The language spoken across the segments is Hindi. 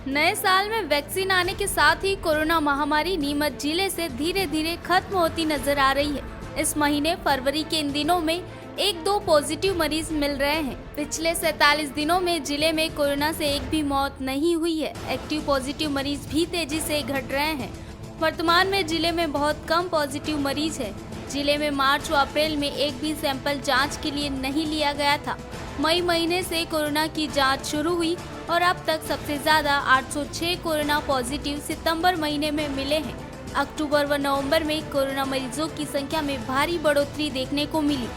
नए साल में वैक्सीन आने के साथ ही कोरोना महामारी नीमच जिले से धीरे धीरे खत्म होती नजर आ रही है। इस महीने फरवरी के इन दिनों में एक दो पॉजिटिव मरीज मिल रहे हैं। पिछले 47 दिनों में जिले में कोरोना से एक भी मौत नहीं हुई है। एक्टिव पॉजिटिव मरीज भी तेजी से घट रहे हैं। वर्तमान में जिले में बहुत कम पॉजिटिव मरीज है। जिले में मार्च व अप्रैल में एक भी सैंपल जांच के लिए नहीं लिया गया था। मई महीने से कोरोना की जांच शुरू हुई और अब तक सबसे ज्यादा 806 कोरोना पॉजिटिव सितंबर महीने में मिले हैं। अक्टूबर व नवंबर में कोरोना मरीजों की संख्या में भारी बढ़ोतरी देखने को मिली,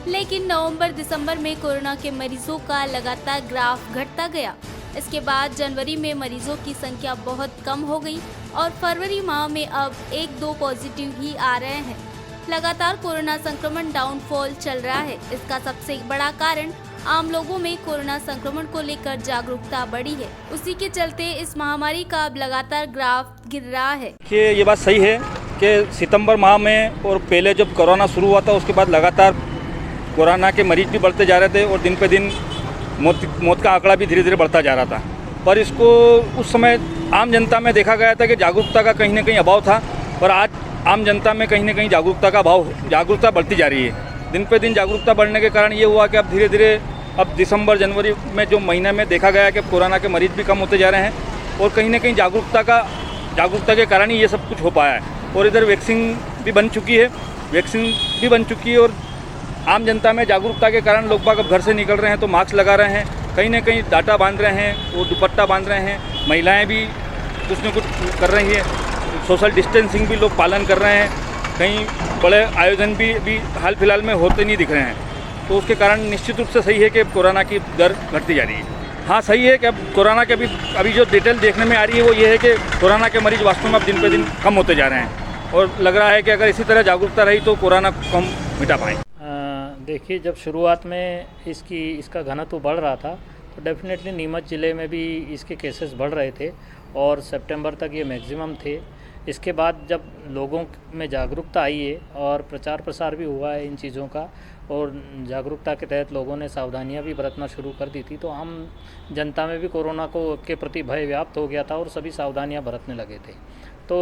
लेकिन नवंबर दिसंबर में कोरोना के मरीजों का लगातार ग्राफ घटता गया। इसके बाद जनवरी में मरीजों की संख्या बहुत कम हो गई और फरवरी माह में अब एक दो पॉजिटिव ही आ रहे हैं। लगातार कोरोना संक्रमण डाउनफॉल चल रहा है। इसका सबसे बड़ा कारण आम लोगों में कोरोना संक्रमण को लेकर जागरूकता बढ़ी है। उसी के चलते इस महामारी का अब लगातार ग्राफ गिर रहा है। कि ये बात सही है कि सितंबर माह में और पहले जब कोरोना शुरू हुआ था उसके बाद लगातार कोरोना के मरीज भी बढ़ते जा रहे थे और दिन पे दिन मौत का आंकड़ा भी धीरे धीरे बढ़ता जा रहा था। पर इसको उस समय आम जनता में देखा गया था कि जागरूकता का कहीं ना कहीं अभाव था, पर आज आम जनता में कहीं ना कहीं जागरूकता बढ़ती जा रही है। दिन पे दिन जागरूकता बढ़ने के कारण ये हुआ कि अब धीरे धीरे अब दिसंबर जनवरी में जो महीने में देखा गया कि कोरोना के मरीज भी कम होते जा रहे हैं और कहीं ना कहीं जागरूकता के कारण ही ये सब कुछ हो पाया है। और इधर वैक्सीन भी बन चुकी है और आम जनता में जागरूकता के कारण लोग बाग अब घर से निकल रहे हैं तो मास्क लगा रहे हैं, कहीं ना कहीं डाटा बांध रहे हैं और दुपट्टा बांध रहे हैं। महिलाएं भी कुछ न कुछ कर रही है, सोशल डिस्टेंसिंग भी लोग पालन कर रहे हैं। कहीं बड़े आयोजन भी हाल फिलहाल में होते नहीं दिख रहे हैं। तो उसके कारण निश्चित रूप से सही है कि कोरोना की दर घटती जा रही है। हाँ, सही है कि अब कोरोना के अभी जो डिटेल देखने में आ रही है वो ये है कि कोरोना के मरीज वास्तव में अब दिन पे दिन कम होते जा रहे हैं और लग रहा है कि अगर इसी तरह जागरूकता रही तो कोरोना को हम मिटा पाएँ। देखिए, जब शुरुआत में इसका घनत्व बढ़ रहा था तो डेफिनेटली नीमच ज़िले में भी इसके केसेस बढ़ रहे थे और सितंबर तक ये मैक्सिमम थे। इसके बाद जब लोगों में जागरूकता आई है और प्रचार प्रसार भी हुआ है इन चीज़ों का और जागरूकता के तहत लोगों ने सावधानियां भी बरतना शुरू कर दी थी, तो हम जनता में भी कोरोना के प्रति भय व्याप्त हो गया था और सभी सावधानियां बरतने लगे थे। तो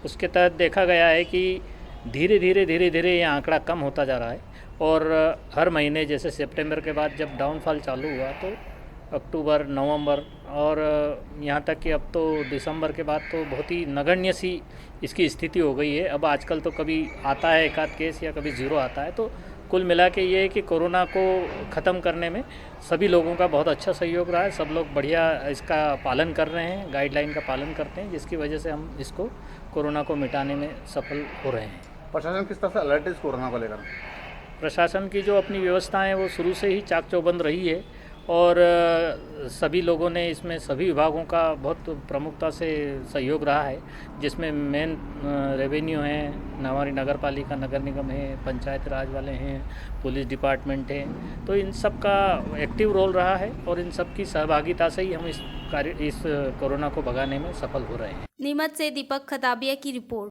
उसके तहत देखा गया है कि धीरे धीरे ये आंकड़ा कम होता जा रहा है और हर महीने जैसे सितंबर के बाद जब डाउनफॉल चालू हुआ तो अक्टूबर, नवंबर और यहाँ तक कि अब तो दिसंबर के बाद तो बहुत ही नगण्य सी इसकी स्थिति हो गई है। अब आजकल तो कभी आता है एक आध केस या कभी ज़ीरो आता है। तो कुल मिला के ये है कि कोरोना को ख़त्म करने में सभी लोगों का बहुत अच्छा सहयोग रहा है। सब लोग बढ़िया इसका पालन कर रहे हैं, गाइडलाइन का पालन करते हैं, जिसकी वजह से हम इसको कोरोना को मिटाने में सफल हो रहे हैं। प्रशासन किस तरह से अलर्ट है इस कोरोना को लेकर? प्रशासन की जो अपनी व्यवस्थाएं वो शुरू से ही चाक चौबंद रही है और सभी लोगों ने इसमें सभी विभागों का बहुत प्रमुखता से सहयोग रहा है, जिसमें मेन रेवेन्यू है, हमारी नगर पालिका, नगर निगम है, पंचायत राज वाले हैं, पुलिस डिपार्टमेंट है। तो इन सब का एक्टिव रोल रहा है और इन सब की सहभागिता से ही हम इस कोरोना को भगाने में सफल हो रहे हैं। नीमच से दीपक खताबिया की रिपोर्ट।